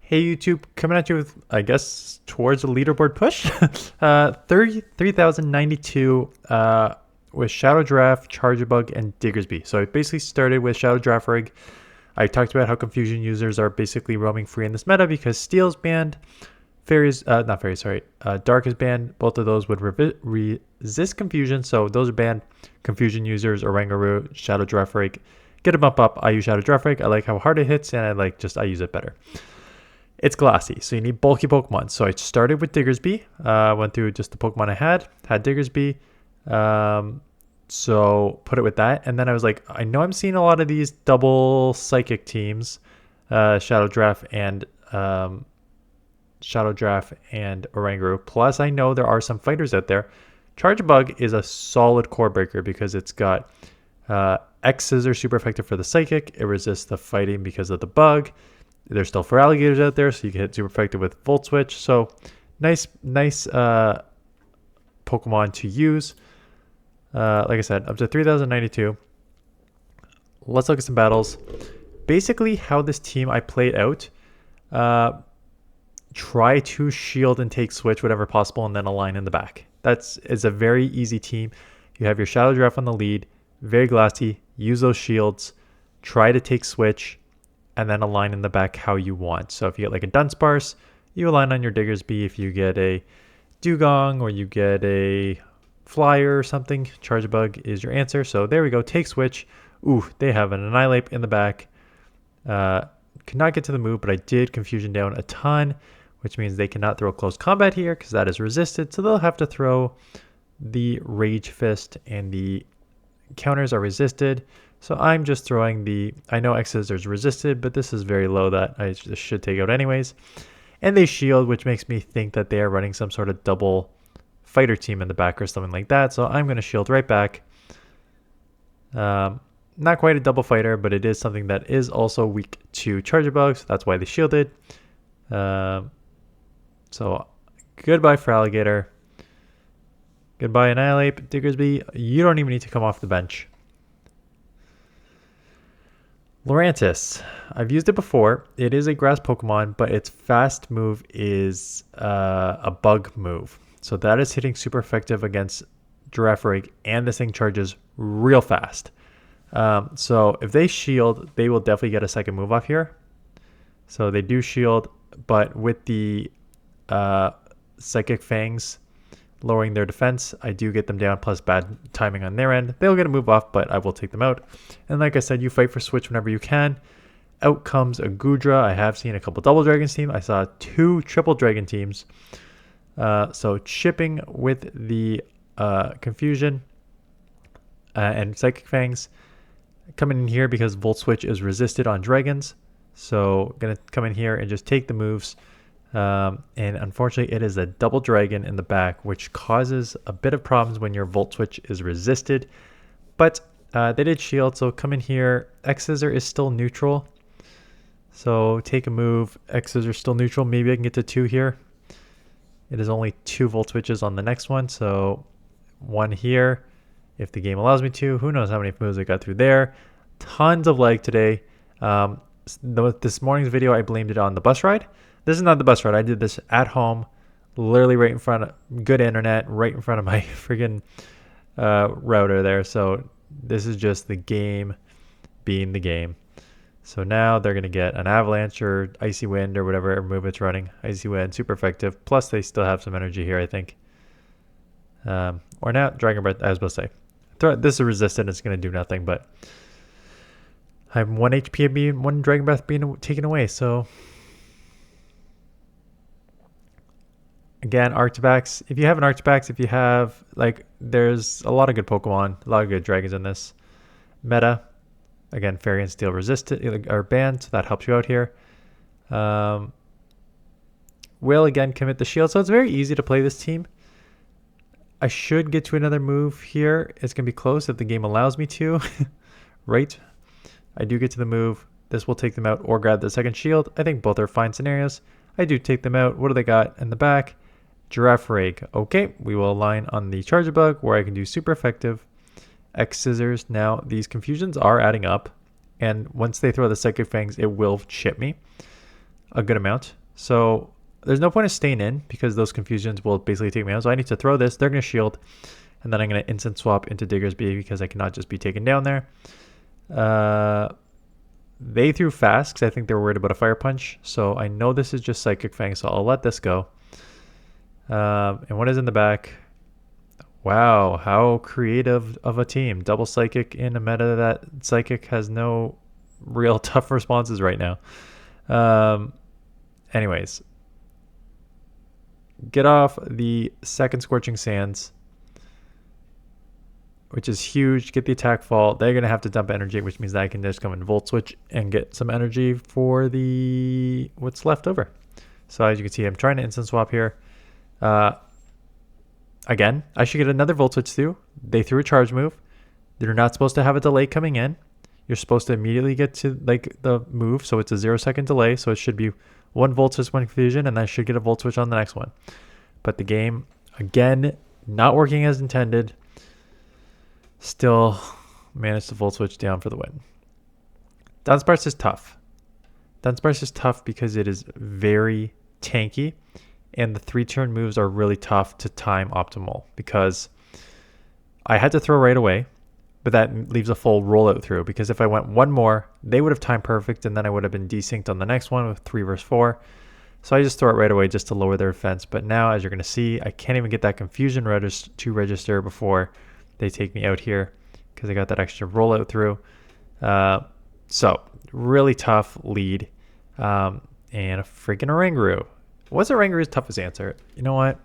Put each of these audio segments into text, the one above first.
Hey YouTube, coming at you with, I guess, towards a leaderboard push. 33,092 with Shadow Giraffe, Charjabug, and Diggersby. So I basically started with Shadow Girafarig. I talked about how Confusion users are basically roaming free in this meta because Steel's banned, Dark is banned. Both of those would resist Confusion, so those are banned. Confusion users, Orangaroo, Shadow Girafarig. Get a bump up. I use Shadow Girafarig. I like how hard it hits, and I use it better. It's glassy, so you need bulky Pokemon. So I started with Diggersby. Went through just the Pokemon I had Diggersby. So put it with that. And then I was like, I know I'm seeing a lot of these double Psychic teams, Shadow Giraffe and Orangaroo. Plus, I know there are some fighters out there. Charjabug is a solid core breaker because it's got X-Scissor super effective for the Psychic. It resists the fighting because of the bug. There's still for alligators out there, so you can hit super effective with Volt Switch. So nice Pokemon to use. Like I said, up to 3,092. Let's look at some battles. Basically, how this team I played out. Try to shield and take switch whatever possible, and then align in the back. It's a very easy team. You have your Shadow Giraffe on the lead, very glassy. Use those shields. Try to take switch. And then align in the back how you want. So if you get like a Dunsparce, you align on your Diggersby. If you get a Dugong or you get a Flyer or something, Charjabug is your answer. So there we go. Take switch. Ooh, they have an Annihilate in the back. Could not get to the move, but I did Confusion down a ton, which means they cannot throw close combat here because that is resisted. So they'll have to throw the Rage Fist, and the counters are resisted. So I'm just throwing I know X-Scissor is resisted, but this is very low that I just should take out anyways. And they shield, which makes me think that they are running some sort of double fighter team in the back or something like that. So I'm going to shield right back. Not quite a double fighter, but it is something that is also weak to Charjabug, so that's why they shielded. So goodbye for Alligator. Goodbye Annihilate. Diggersby, you don't even need to come off the bench. Lurantis, I've used it before. It is a grass Pokemon, but its fast move is a bug move. So that is hitting super effective against Girafarig, and this thing charges real fast. So if they shield, they will definitely get a second move off here. So they do shield, but with the Psychic Fangs lowering their defense, I do get them down, plus bad timing on their end. They'll get a move off, but I will take them out. And like I said, you fight for switch whenever you can. Out comes a Goodra. I have seen a couple double dragons teams. I saw 2 triple dragon teams. So chipping with the Confusion and Psychic Fangs. Coming in here because Volt Switch is resisted on dragons. So gonna come in here and just take the moves. And unfortunately it is a double dragon in the back, which causes a bit of problems when your Volt Switch is resisted, but they did shield. So come in here. X-Scissor is still neutral, so take a move. X-Scissor still neutral. Maybe I can get to 2 here. It is only 2 Volt Switches on the next one, so 1 here if the game allows me to. Who knows how many moves I got through there. Tons of lag today. This morning's video, I blamed it on the bus ride. This is not the bus ride. I did this at home, literally right in front of good internet, right in front of my friggin' router there. So this is just the game being the game. So now they're going to get an Avalanche or Icy Wind or whatever move it's running. Icy Wind, super effective. Plus they still have some energy here, I think. Or not, Dragon Breath, I was supposed to say. This is resistant. It's going to do nothing, but I'm 1 HP being 1 Dragon Breath being taken away, so... Again, Arctibax. If you have an Arctibax, if you have, there's a lot of good Pokemon, a lot of good dragons in this meta. Again, Fairy and Steel resisted, are banned, so that helps you out here. Will, again, commit the shield, so it's very easy to play this team. I should get to another move here. It's going to be close if the game allows me to. Right? I do get to the move. This will take them out or grab the second shield. I think both are fine scenarios. I do take them out. What do they got in the back? Girafarig. Okay, we will align on the Charjabug where I can do super effective X-Scissors. Now, these Confusions are adding up, and once they throw the Psychic Fangs, it will chip me. a good amount. So there's no point of staying in because those confusions will basically take me out. So I need to throw this. They're going to shield. And then I'm going to instant swap into diggersby because I cannot just be taken down there. They threw fast because I think they were worried about a fire punch. So I know this is just Psychic Fang, so I'll let this go. And what is in the back? Wow, how creative of a team. Double Psychic in a meta that Psychic has no real tough responses right now. Anyways, get off the second Scorching Sands, which is huge. Get the attack fall. They're going to have to dump energy, which means that I can just come and Volt Switch and get some energy for the what's left over. So as you can see, I'm trying to instant swap here. Again, I should get another Volt Switch through. They threw a charge move. They're not supposed to have a delay coming in. You're supposed to immediately get to like the move, so it's a 0-second delay. So it should be one Volt Switch, one confusion, and I should get a Volt Switch on the next one. But the game, again, not working as intended. Still managed to Volt Switch down for the win. Dunsparce is tough. Dunsparce is tough because it is very tanky, and the 3-turn moves are really tough to time optimal because I had to throw right away, but that leaves a full rollout through because if I went one more, they would have timed perfect, and then I would have been desynced on the next one with 3 versus 4. So I just throw it right away just to lower their defense. But now, as you're going to see, I can't even get that confusion to register before they take me out here because I got that extra rollout through. So really tough lead. And a freaking Oranguru. Was Oranguru's toughest answer? You know what?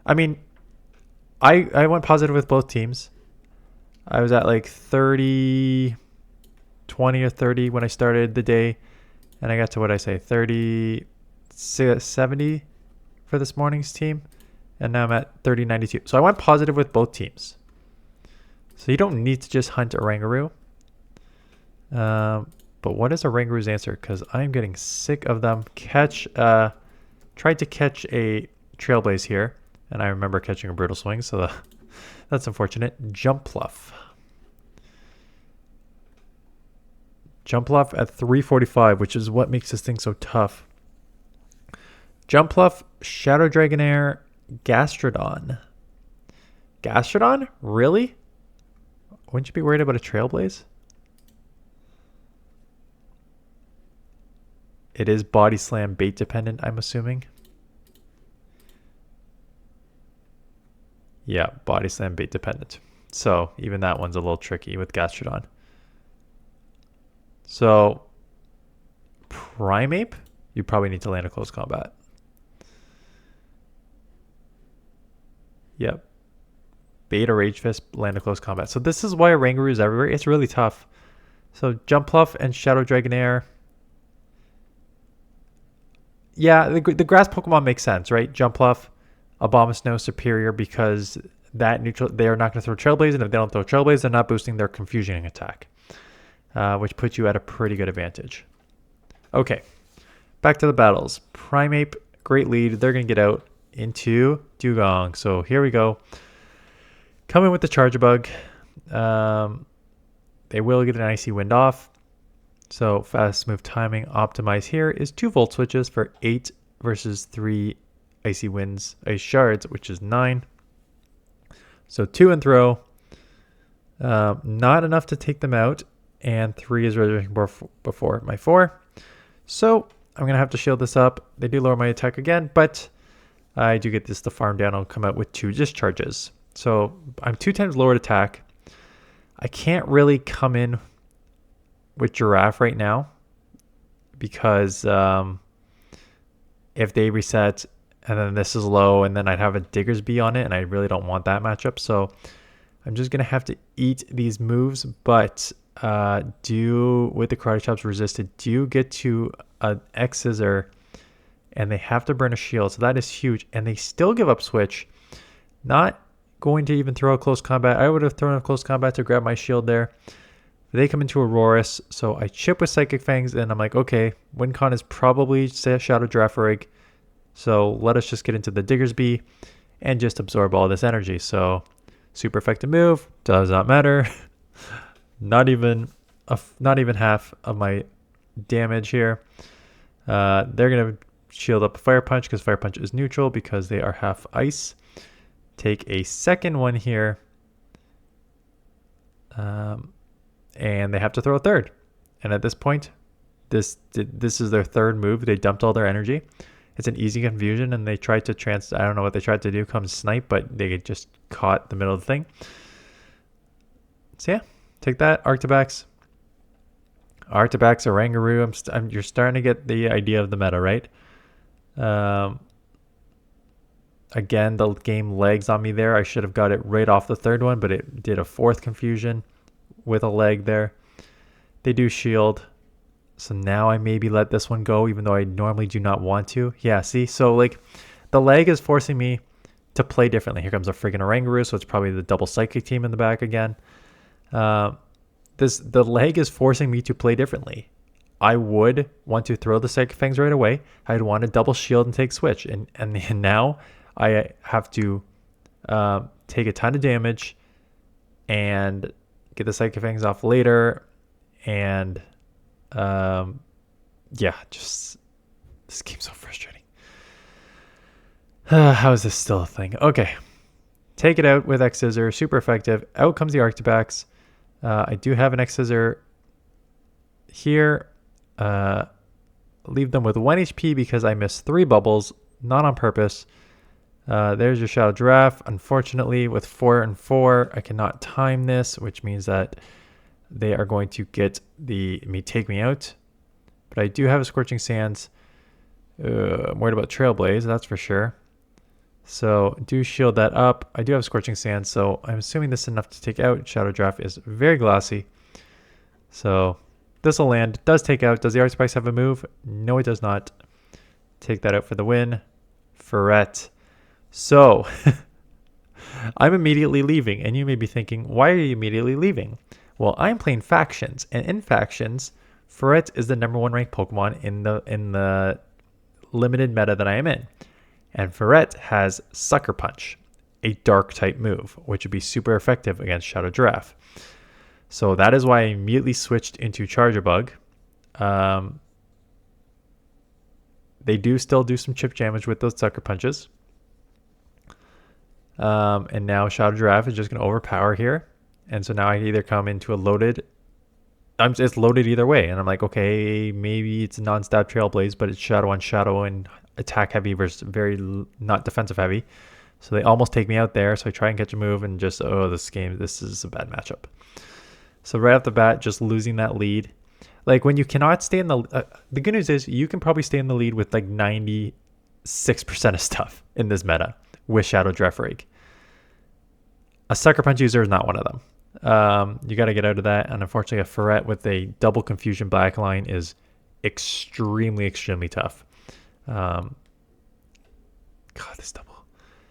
I mean, I went positive with both teams. I was at like 30, 20 or 30 when I started the day. And I got to what I say, 30, 70 for this morning's team. And now I'm at 30.92. So I went positive with both teams. So you don't need to just hunt Oranguru. But what is Oranguru's answer? Because I'm getting sick of them. Tried to catch a Trailblaze here. And I remember catching a Brutal Swing. So that's unfortunate. Jumpluff. Jumpluff at 345, which is what makes this thing so tough. Jumpluff, Shadow Dragonair, Gastrodon. Gastrodon? Really? Wouldn't you be worried about a Trailblaze? It is Body Slam bait dependent, I'm assuming. Yeah, Body Slam bait dependent. So even that one's a little tricky with Gastrodon. So Primeape, you probably need to land a close combat. Yep. Beta Rage Fist, land a close combat. So this is why Oranguru is everywhere. It's really tough. So Jumpluff and Shadow Dragonair. Yeah, the grass Pokemon makes sense, right? Jumpluff, Abomasnow superior because that neutral. They are not going to throw Trailblaze, and if they don't throw Trailblaze, they're not boosting their Confusioning attack, which puts you at a pretty good advantage. Okay, back to the battles. Primeape, great lead. They're going to get out into Dugong. So here we go. Coming with the Charjabug. They will get an Icy Wind off. So fast move timing optimized here is 2 Volt Switches for 8 versus 3 Icy Winds, Ice Shards, which is 9. So 2 and throw. Not enough to take them out. And 3 is registering before my 4. So I'm going to have to shield this up. They do lower my attack again, but I do get this to farm down. I'll come out with 2 discharges. So I'm 2 times lowered attack. I can't really come in with Giraffe right now because if they reset and then this is low and then I'd have a Diggersby on it and I really don't want that matchup. So I'm just going to have to eat these moves, but with the Karate Chops resisted, do get to an X Scissor and they have to burn a shield. So that is huge. And they still give up Switch. Not going to even throw a close combat. I would have thrown a close combat to grab my shield there. They come into Aurorus, so I chip with Psychic Fangs, and I'm like, okay, WinCon is probably Shadow Girafarig, so let us just get into the Diggersby and just absorb all this energy. So super effective move, does not matter. not even half of my damage here. They're going to shield up Fire Punch because Fire Punch is neutral because they are half ice. Take a second one here. And they have to throw a third. And at this point, this is their third move. They dumped all their energy. It's an easy confusion, and they tried to I don't know what they tried to do, come snipe, but they just caught the middle of the thing. So yeah, take that, Arctibax. Arctibax, Oranguru. You're starting to get the idea of the meta, right? Again, the game lags on me there. I should have got it right off the third one, but it did a fourth confusion with a lag there. They do shield. So now I maybe let this one go, even though I normally do not want to. Yeah, see? So, like, the lag is forcing me to play differently. Here comes a friggin' Oranguru, so it's probably the double Psychic team in the back again. The lag is forcing me to play differently. I would want to throw the Psychic Fangs right away. I'd want to double shield and take switch. And now I have to take a ton of damage and get the Psychic Fangs off later. And yeah, just this game's so frustrating. How is this still a thing? Okay, take it out with X Scissor, super effective. Out comes the Arctibax. I do have an X Scissor here. Leave them with 1 HP because I missed 3 bubbles, not on purpose. There's your Shadow Giraffe. Unfortunately, with 4 and 4, I cannot time this, which means that they are going to get take me out. But I do have a Scorching Sands. I'm worried about Trailblaze, that's for sure. So do shield that up. I do have Scorching Sands, so I'm assuming this is enough to take out. Shadow Giraffe is very glossy. So this will land. Does take out. Does the Arctibax have a move? No, it does not. Take that out for the win. Ferret. So I'm immediately leaving, and you may be thinking, why are you immediately leaving? Well, I'm playing factions, and in factions, Ferret is the #1 ranked Pokemon in the limited meta that I am in. And Ferret has Sucker Punch, a dark type move, which would be super effective against Shadow Giraffe. So that is why I immediately switched into Charjabug. They do still do some chip damage with those Sucker Punches. And now Shadow Giraffe is just going to overpower here. And so now I either come into a loaded... it's loaded either way. And I'm like, okay, maybe it's a non-stab Trailblaze, but it's Shadow on Shadow and attack heavy versus very not defensive heavy. So they almost take me out there. So I try and catch a move and just, this is a bad matchup. So right off the bat, just losing that lead. Like when you cannot stay in the good news is you can probably stay in the lead with like 96% of stuff in this meta with Shadow Girafarig. A Sucker Punch user is not one of them. You got to get out of that. And unfortunately, a Ferret with a double Confusion black line is extremely, extremely tough. God, this double.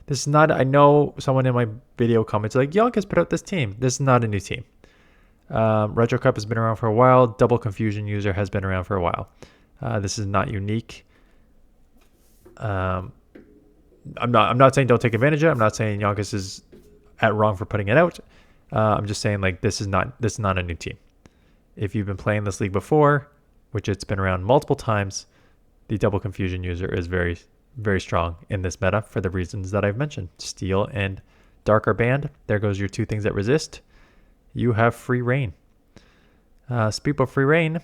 This is not, I know someone in my video comments like, Yonkers put out this team. This is not a new team. Retro Cup has been around for a while. Double Confusion user has been around for a while. This is not unique. I'm not saying don't take advantage of it. I'm not saying Yonkers is at wrong for putting it out. I'm just saying like this is not a new team. If you've been playing this league before, which it's been around multiple times, the Double Confusion user is very, very strong in this meta for the reasons that I've mentioned. Steel and Dark are banned. There goes your 2 things that resist. You have free reign. Speak of free reign,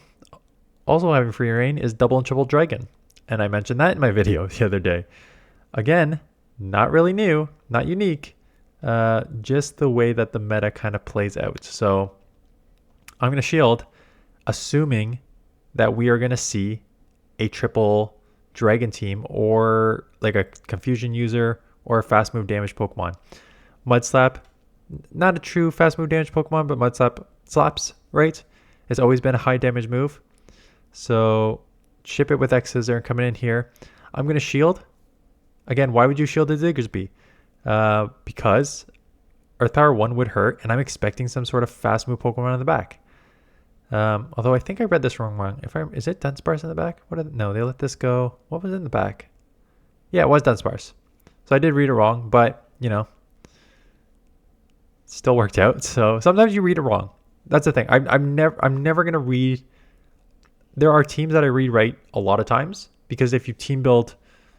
also having free reign is Double and Triple Dragon. And I mentioned that in my video the other day. Again, not really new, not unique. Just the way that the meta kind of plays out. So I'm going to shield, assuming that we are going to see a triple dragon team or like a confusion user or a fast move damage Pokemon. Mud Slap, not a true fast move damage Pokemon, but Mud Slap slaps, right? It's always been a high damage move. So ship it with X Scissor and coming in here. I'm going to shield. Again, why would you shield the Diggersby? Because Earth Power 1 would hurt, and I'm expecting some sort of fast move Pokemon in the back. Although I think I read this wrong. Is it Dunsparce in the back? No, they let this go. What was in the back? Yeah, it was Dunsparce. So I did read it wrong, but still worked out. So sometimes you read it wrong. That's the thing. I'm never gonna read there are teams that I read right a lot of times, because if you team build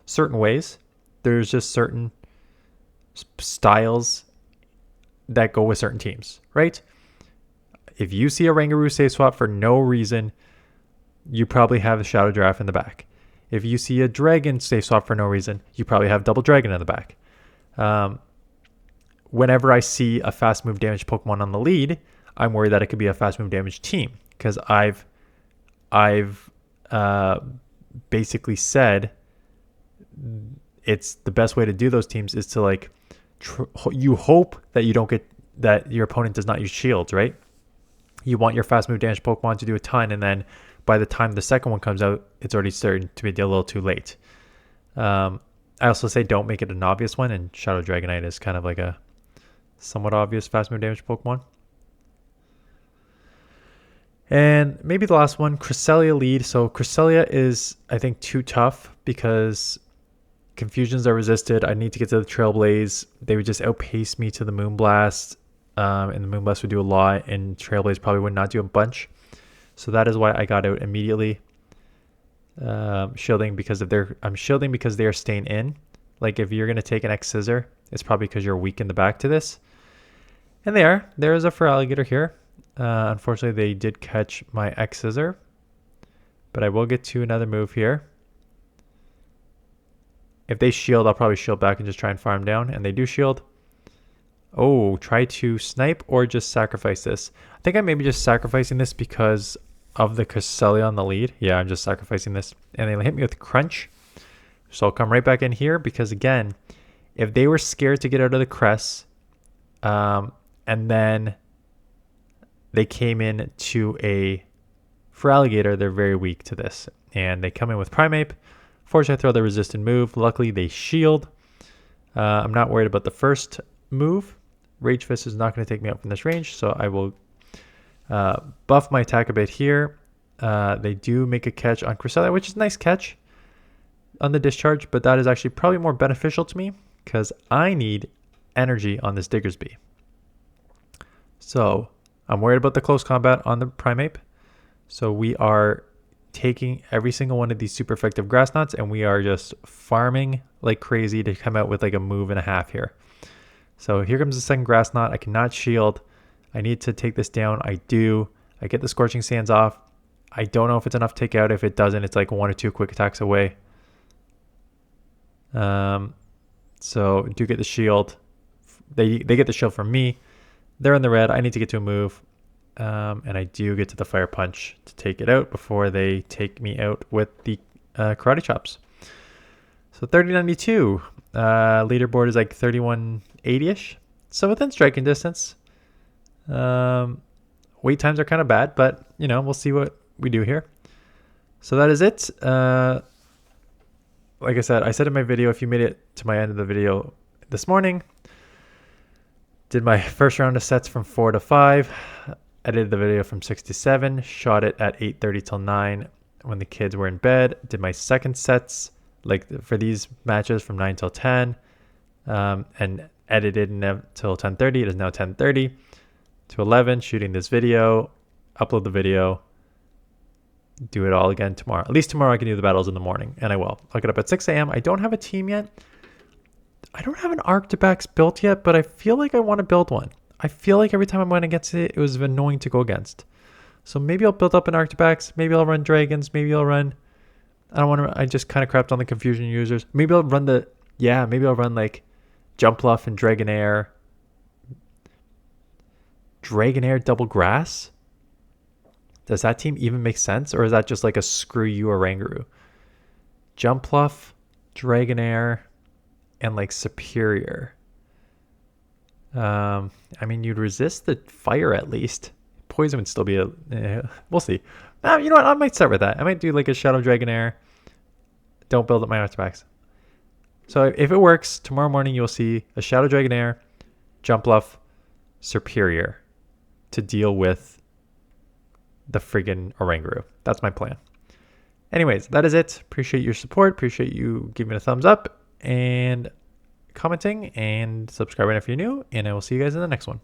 certain ways, there's just certain styles that go with certain teams, right? If you see a Rangaroo safe swap for no reason, you probably have a Shadow Giraffe in the back. If you see a Dragon safe swap for no reason, you probably have Double Dragon in the back. Whenever I see a fast move damage Pokemon on the lead, I'm worried that it could be a fast move damage team, because I've basically said it's the best way to do those teams is to like you hope that you don't get that your opponent does not use shields, right? You want your fast move damage Pokemon to do a ton, and then by the time the second one comes out, it's already starting to be a little too late. I also say don't make it an obvious one, and Shadow Dragonite is kind of like a somewhat obvious fast move damage Pokemon. And maybe the last one, Cresselia lead. So Cresselia is, I think, too tough because Confusions are resisted. I need to get to the Trailblaze. They would just outpace me to the Moonblast. And the Moonblast would do a lot, and Trailblaze probably would not do a bunch. So that is why I got out immediately. Shielding because I'm shielding because they are staying in. Like if you're gonna take an X Scissor, it's probably because you're weak in the back to this. And there is a Feraligatr here. Unfortunately, they did catch my X Scissor, but I will get to another move here. If they shield, I'll probably shield back and just try and farm down, and they do shield. Oh, try to snipe or just sacrifice this. I think I may be just sacrificing this because of the Cresselia on the lead. Yeah, I'm just sacrificing this. And they hit me with Crunch. So I'll come right back in here because, again, if they were scared to get out of the Cress, and then they came in to a Feraligatr, they're very weak to this. And they come in with Primeape. Fortunately, I throw the resistant move. Luckily, they shield. I'm not worried about the first move. Rage Fist is not going to take me out from this range, so I will buff my attack a bit here. They do make a catch on Cresselia, which is a nice catch on the discharge, but that is actually probably more beneficial to me because I need energy on this Diggersby. So I'm worried about the close combat on the Primeape. So we are taking every single one of these super effective grass knots, and we are just farming like crazy to come out with like a move and a half here. So here comes the second grass knot. I cannot shield. I need to take this down. I do. I get the Scorching Sands off. I don't know if it's enough to take out. If it doesn't, it's like 1 or 2 quick attacks away. So do get the shield. They get the shield from me. They're in the red. I need to get to a move. And I do get to the Fire Punch to take it out before they take me out with the Karate Chops. So 3092. Leaderboard is like 3180-ish. So within striking distance. Wait times are kind of bad, but you know, we'll see what we do here. So that is it. Like I said in my video, if you made it to my end of the video this morning, did my first round of sets from 4 to 5, edited the video from 6 to 7, shot it at 8:30 till 9 when the kids were in bed, did my second sets like for these matches from 9 till 10, and edited until 10:30. It is now 10:30 to 11, shooting this video, upload the video, do it all again tomorrow. At least tomorrow I can do the battles in the morning, and I will. I'll get up at 6 a.m. I don't have a team yet. I don't have an Arctibax built yet, but I feel like I want to build one. I feel like every time I went against it, it was annoying to go against. So maybe I'll build up an Arctibax. Maybe I'll run Dragons. Maybe I'll run... I just kind of crapped on the Confusion users. Maybe I'll run maybe I'll run like Jumpluff and Dragonair. Dragonair double grass? Does that team even make sense? Or is that just like a screw you Oranguru? Jumpluff, Dragonair, and like Superior. I mean, you'd resist the fire at least. Poison would still be we'll see. You know what? I might start with that. I might do like a Shadow Dragonair. Don't build up my Arctibax. So if it works, tomorrow morning you'll see a Shadow Dragonair, Jumpluff, Superior to deal with the friggin' Oranguru. That's my plan. Anyways, that is it. Appreciate your support. Appreciate you giving me a thumbs up and commenting and subscribing if you're new. And I will see you guys in the next one.